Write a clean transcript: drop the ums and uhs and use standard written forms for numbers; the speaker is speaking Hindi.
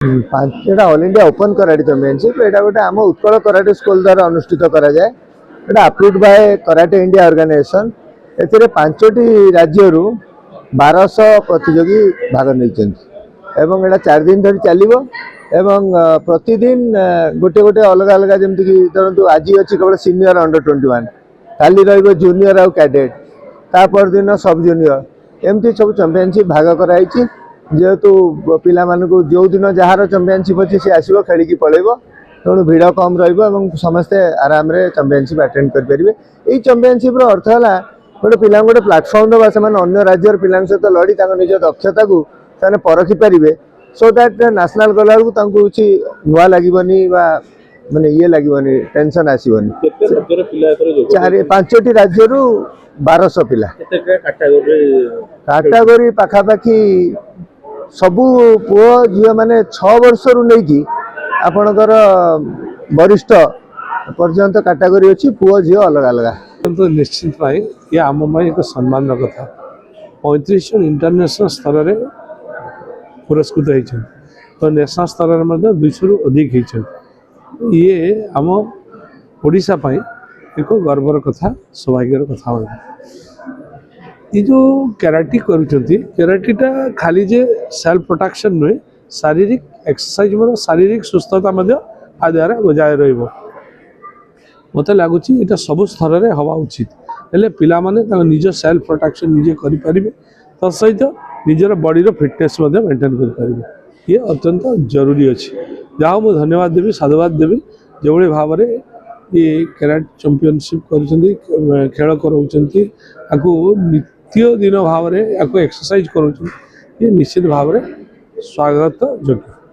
एटा all India open karate championship एटा गोटे आम उत्कल कराटे स्कूल द्वारा अनुष्ठित करा जाए। एटा approved by karate India organisation. एथिरे 5टी राज्यरू 1200 प्रतियोगी भाग नहीं एवं एटा 4 दिन धरी चलिबो एवं प्रतिदिन गोटे गोटे अलग अलग जमती कि धरतु आज अच्छी केवल सीनियर अंडर 21 काली रहिबो जूनियर आउ कैडेट तापर दिन सब जूनियर एमती सब चैंपियनशिप भाग कराई जेहेतु पिला मानकु जो दिन जार चैंपियनशिप अच्छी सी आसो खेल पलैब तेणु भिड़ कम रमस्ते आराम चैंपियनशिप अटेंड करेंगे। यही चैंपियनशिप अर्थ है गोटे पिला गोटे प्लाटफर्म दबा से अन्य राज्यर पिला सहित लड़ी निज दक्षता को परखी पारे सो दैट नेशनल गला किसी नुआ लगे माने ये लगे टेंशन आसबनी। 5टी राज्य 1200 पिला कैटेगरी पाखापाखी सबू पुओ झील मैंने 6 वर्ष रु नहीं आपणकर वरिष्ठ पर्यंत कैटेगरी अच्छी पुओ झील अलग अलग। तो निश्चित भाई ये आम एक सम्मान कथा 35 जन इंटरनेशनल स्तर में पुरस्कृत होती तो नेशनल स्तर में 200 रु अधिक होती ये आम ओडिशा पाई एक गर्वर कथा सौभाग्यर कथा हो। ये जो कराटे कराटेटा खाली जे सेल्फ प्रोटेक्शन नुहे शारीरिक एक्सरसाइज मतलब शारीरिक सुस्थता द्वारा बजाय रत लगुच ये सब स्तर में हवा उचित हेल्ले पिला माने निज सेल्फ प्रोटेक्शन निजे करें तसहित निजर बॉडी फिटनेस मेंटेन करें ये अत्यंत जरूरी अच्छी जहाँ मुझे धन्यवाद देवी साधुवाद देवी जो भाव में ये कराटे चैंपियनशिप कर खेल कराऊँ नित्य दिन भाव में एक्सरसाइज कर निश्चित भाव में स्वागत योग्य।